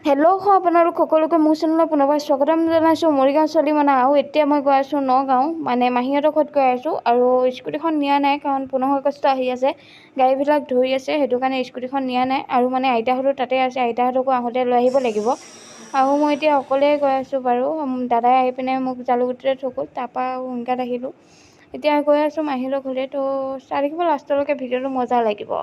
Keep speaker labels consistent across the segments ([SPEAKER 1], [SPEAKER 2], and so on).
[SPEAKER 1] Hello' আপোনালোক সকলোকে মোৰ চেনেলত পুনৰবাৰ স্বাগতম জনাইছোঁ। মৰিগাঁও ছোৱালী মানে আৰু এতিয়া মই গৈ আছোঁ নগাঁও, মানে মাহীহঁতৰ ঘৰত গৈ আছোঁ। আৰু স্কুটিখন নিয়া নাই কাৰণ 15 আগষ্ট আহি আছে, গাড়ীবিলাক ধৰি আছে, সেইটো কাৰণে স্কুটিখন নিয়া নাই। আৰু মানে আইতাহঁতো তাতে আছে, আইতাহঁতকো আহোঁতে লৈ আহিব লাগিব। আৰু মই এতিয়া অকলেই গৈ আছোঁ বাৰু। দাদাই আহি পিনে মোক জালুগুটিতে থৈ গ'ল, তাৰপৰা সোনকালে আহিলোঁ। এতিয়া গৈ আছোঁ মাহীহঁতৰ ঘৰলৈ। তো চাই থাকিব লাষ্টলৈকে, ভিডিঅ'টো মজা লাগিব।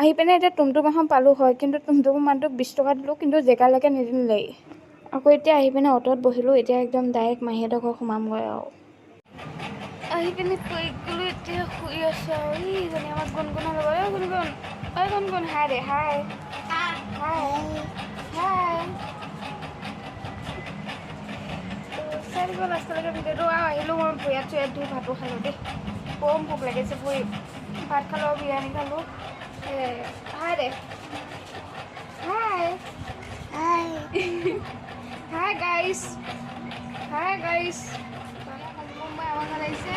[SPEAKER 1] আহি পিনে এতিয়া টুমটুম এখন পালোঁ হয়, কিন্তু টুমটুম মানুহটোক 20 টকা দিলোঁ, কিন্তু জেগালৈকে নিদিলেই। আকৌ এতিয়া আহি পিনে অ'টত বহিলোঁ। এতিয়া একদম ডাইৰেক্ট মাহীহঁতৰ ঘৰ সোমামগৈ আৰু। আহি পিনে কৈ গ'লোঁ, এতিয়া শুই আছোঁ আৰু। ইজনী আমাক গুণগুণৰ লগত, গুণগুণ হাই দে, হাই হাই। চাই দিব লাষ্টলৈকে ভিডিঅ'টো। আৰু আহিলোঁ মই ভৰিয়াত চৰিয়াত ধুই ভাতো খালোঁ দেই। বম ভোক লাগিছে, ভাত খালোঁ আৰু বিৰিয়ানী খালোঁ। হাই দে, হাই হাই গাইছ, হাই গাইছ। কোনোবাই আমাৰ ঘৰত আহিছে।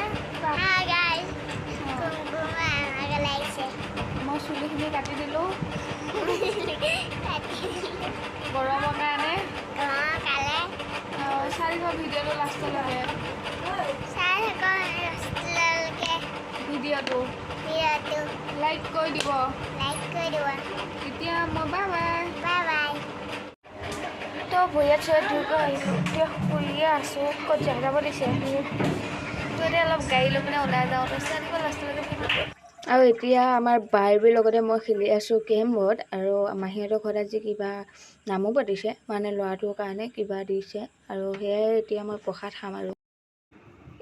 [SPEAKER 1] মই চুলিখিনি কাটি দিলোঁ গৰমৰ কাৰণে। চাই দিব ভিডিঅ'টো লাষ্টলৈকে, ভিডিঅ'টো লাইক কৰি দিব। এতিয়া মই বাই বাই। তো ভৰিয়াত চৰিয়াত ধুই গৈ আহিলোঁ। এতিয়া শুইয়ে আছোঁ, ক'ত যাব দিছে তো এতিয়া অলপ গাড়ী লৈ পিনে ওলাই যাওঁ। তো চাই দিব লাষ্টলৈকে ভিডিঅ'টো। আৰু এতিয়া আমাৰ বাৰ্বিৰ লগতে মই খেলি আছোঁ কেৰমবোৰ্ড। আৰু মাহীহঁতৰ ঘৰত আজি কিবা নামো পাতিছে, মানে ল'ৰাটোৰ কাৰণে কিবা দিছে। আৰু সেয়াই এতিয়া মই প্ৰসাদ খাম। আৰু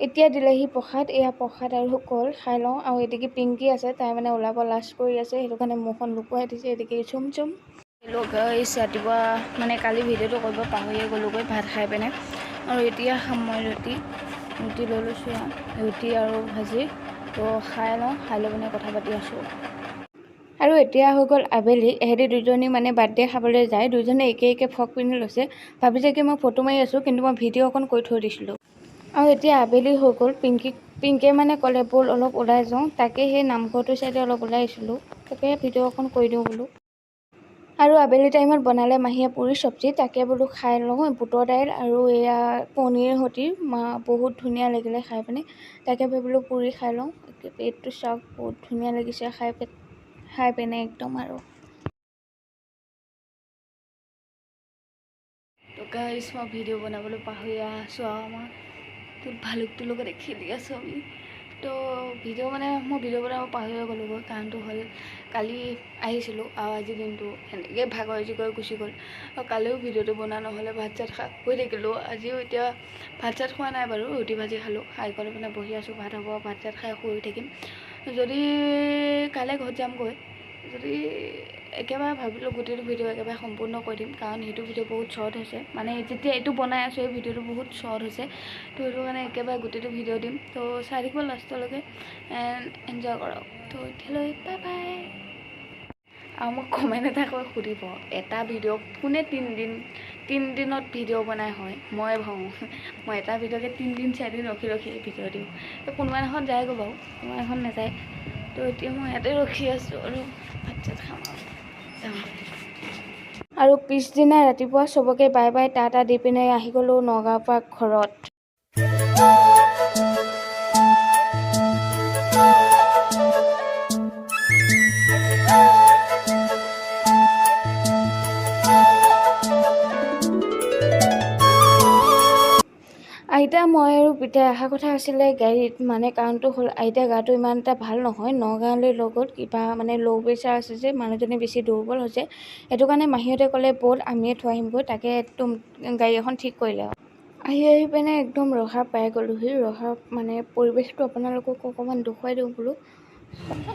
[SPEAKER 1] এতিয়া দিলেহি প্ৰসাদ, এয়া প্ৰসাদ আৰু কল খাই লওঁ। আৰু এদিকে পিংকি আছে, তাই মানে ওলাব লাজ কৰি আছে, সেইটো কাৰণে মুখখন লুকুৱাই দিছে। এদিকে চুম ৰাতিপুৱা মানে কালি ভিডিঅ'টো কৰিব পাহৰিয়ে গ'লোগৈ ভাত খাই পিনে। আৰু এতিয়া খাম মই ৰুটি লৈ লৈছোঁ, ৰুটি আৰু ভাজি। তো খাই লওঁ, খাই লৈ পিনে কথা পাতি আছোঁ। আৰু এতিয়া হৈ গ'ল আবেলি। এহেঁতি দুজনী মানে বাৰ্থডে খাবলৈ যায়, দুজনে একে ফ্ৰক পিন্ধি লৈছে। ভাবিছে কি মই ফটো মাৰি আছোঁ, কিন্তু মই ভিডিঅ' অকণ কৰি থৈ দিছিলোঁ। আৰু এতিয়া আবেলি হৈ গ'ল। পিংকিয়ে মানে ক'লে ব'ল অলপ ওলাই যাওঁ। তাকে সেই নামঘৰটোৰ চাইডে অলপ ওলাই আহিছিলোঁ, তাকে ভিডিঅ' অকণ কৰি দিওঁ বোলো। আৰু আবেলি টাইমত বনালে মাহীয়ে পুৰি চব্জি, তাকে বোলো খাই লওঁ। বুটৰ দাইল আৰু এয়া পনীৰ সৈতে বহুত ধুনীয়া লাগিলে খাই পিনে, তাকে বোলো পুৰি খাই লওঁ। পেটটো চাওক, বহুত ধুনীয়া লাগিছে খাই পিনে একদম। আৰু তো গাইছ, মই ভিডিঅ' বনাবলৈ পাহৰি আছোঁ। আৰু মই ভালুকটোৰ লগত খেলি আছোঁ আমি। তো ভিডিঅ' মানে মই ভিডিঅ' বনাব পাহৰিয়ে গ'লোগৈ। কাৰণটো হ'ল কালি আহিছিলোঁ আৰু আজিৰ দিনটো সেনেকৈ ভাগৰ জিগৰ গুচি গ'ল। আৰু কালিও ভিডিঅ'টো বনোৱা নহ'লে, ভাত চাত শুই থাকিলোঁ। আজিও এতিয়া ভাত চাত খোৱা নাই বাৰু, ৰুটি ভাজি খালোঁ। খাই কৰি পিনে বহি আছোঁ, ভাত হ'ব, ভাত চাত খাই শুই থাকিম। যদি কাইলৈ ঘৰত যামগৈ, যদি একেবাৰে ভাবিলোঁ গোটেইটো ভিডিঅ' একেবাৰে সম্পূৰ্ণ কৰি দিম, কাৰণ সেইটো ভিডিঅ' বহুত শ্বৰ্ট হৈছে। মানে যেতিয়া এইটো বনাই আছোঁ, এই ভিডিঅ'টো বহুত শ্বৰ্ট হৈছে। তো সেইটো কাৰণে একেবাৰে গোটেইটো ভিডিঅ' দিম। তো চাই থাকিব লাষ্টলৈকে, এণ্ড এনজয় কৰক। তো এতিয়ালৈ বাই বাই। আৰু মোক কমেণ্ট এটা কৈ সুধিব, এটা ভিডিঅ' কোনে 3 দিনত ভিডিঅ' বনাই হয়? মই ভাবোঁ মই এটা ভিডিঅ'কে 3 দিন 4 দিন ৰখি ভিডিঅ' দিওঁ। তো কোনোবা এখন যায়গৈ বাৰু, কোনোবা এখন নাযায়। তো এতিয়া মই ইয়াতে ৰখি আছোঁ আৰু ভাত চাত খাম আৰু পিছদিনা ৰাতিপুৱা চবকে বাই বাই টাটা দি পিনে আহি গ'লোঁ নগাঁৱৰ পৰা ঘৰত। আইতা, মই আৰু পিতাই অহা কথা আছিলে গাড়ীত, মানে কাৰণটো হ'ল আইতা গাটো ইমান এটা ভাল নহয়। নগাঁৱলৈ লৈ গ'ল, কিবা মানে ল' প্ৰেছাৰ আছে যে, মানুহজনী বেছি দুৰ্বল হৈছে। সেইটো কাৰণে মাহীহঁতে ক'লে ব'ল আমিয়ে থৈ আহিমগৈ। তাকে একদম গাড়ী এখন ঠিক কৰিলে। আহি পিনে একদম ৰহা পাই গ'লোহি। ৰহা মানে পৰিৱেশটো আপোনালোকক অকণমান দেখুৱাই দিওঁ বোলো।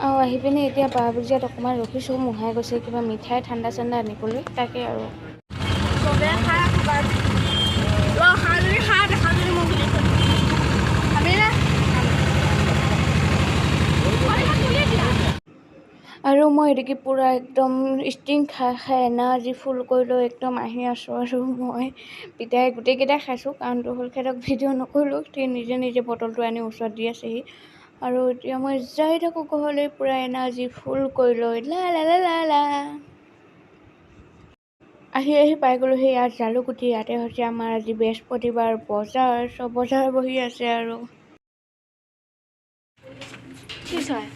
[SPEAKER 1] আৰু আহি পিনে এতিয়া 12 বজাত অকণমান ৰখিছোঁ। মোহাই গৈছে কিবা মিঠাই ঠাণ্ডা চাণ্ডা আনিবলৈ, তাকে আৰু আৰু মই এদিকে পূৰা একদম ষ্টিং খাই এনাৰ্জি ফুল কৰি লৈ একদম আহি আছোঁ। আৰু মই পিতাই গোটেইকেইটাই খাইছোঁ, কাৰণটো হ'ল সিহঁতক ভিডিঅ' নকৰিলোঁ। সেই নিজে বটলটো আনি ওচৰত দি আছেহি। আৰু এতিয়া মই যাই থাকোঁ ঘৰলৈ পূৰা এনাৰ্জি ফুল কৰি লৈ লা লা লা লা লা। আহি পাই গ'লোহি ইয়াত জালুকুটি। ইয়াতে হৈছে আমাৰ আজি বৃহস্পতিবাৰ বজাৰ, চব বজাৰ বহি আছে আৰু কি চাই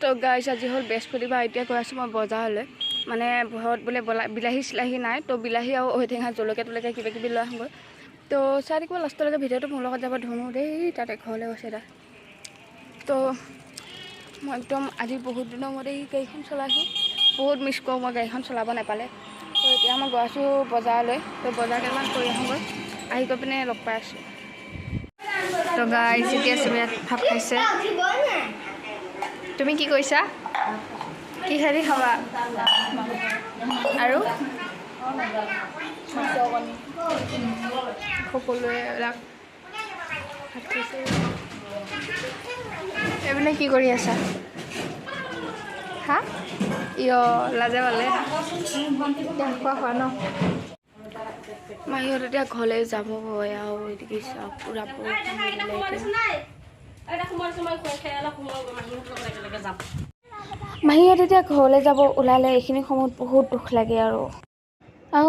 [SPEAKER 1] তো গাইছ আজি হ'ল বৃহস্পতিবাৰ। এতিয়া গৈ আছোঁ মই বজাৰলৈ, মানে ঘৰত বোলে বিলাহী চিলাহী নাই, তো বিলাহী আৰু ঔটেঙা জলকীয়া কিবা কিবি লৈ আহোঁগৈ। তো চাই থাকিব লাষ্টলৈকে ভিডিঅ'টো মোৰ লগত যাব ধুনু দেই তাতে ঘৰলৈ গৈছে তাত। তো মই একদম আজি বহুত দিনৰ মূৰত এই গাড়ীখন চলাইছোঁ, বহুত মিছ কৰোঁ মই গাড়ীখন চলাব নাপালে। তো এতিয়া মই গৈ আছোঁ বজাৰলৈ, তো বজাৰ কেইটামান কৰি আহোঁগৈ, আহি গৈ পিনে লগ পাই আছোঁ। তো গাইছ এতিয়া চবে ইয়াত ভাত খাইছে। তুমি কি কৰিছা? কিহেদি খাবা? আৰু সকলোৱে এইবিলাক ভাত খাইছে। এইপিনে কি কৰি আছা? হা লাজে পালে খোৱা ন। মাহীহঁত এতিয়া ঘৰলৈ যাবগৈ আৰু এদিকে চাওক পুৰা মাহীহঁত এতিয়া ঘৰলৈ যাব ওলালে। এইখিনি সময়ত বহুত দুখ লাগে আৰু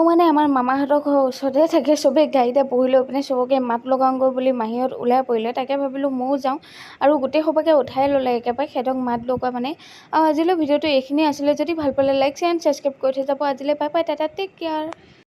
[SPEAKER 1] মানে আমাৰ মামাহঁতৰ ঘৰৰ ওচৰতে থাকে। চবেই গাড়ীতে বহি লৈ পিনে চবকে মাত লগাওঁগৈ বুলি মাহীহঁত ওলাই পৰিলে। তাকে ভাবিলোঁ ময়ো যাওঁ, আৰু গোটেই সবাকে উঠাই ল'লে একেবাৰে সিহঁতক মাত লগোৱা মানে। আৰু আজিলৈ ভিডিঅ'টো এইখিনি আছিলে। যদি ভাল পালে লাইক, শ্বেয়াৰ এণ্ড ছাবস্ক্ৰাইব কৰি থৈ যাব। আজিলৈ bye bye, ta ta, take care.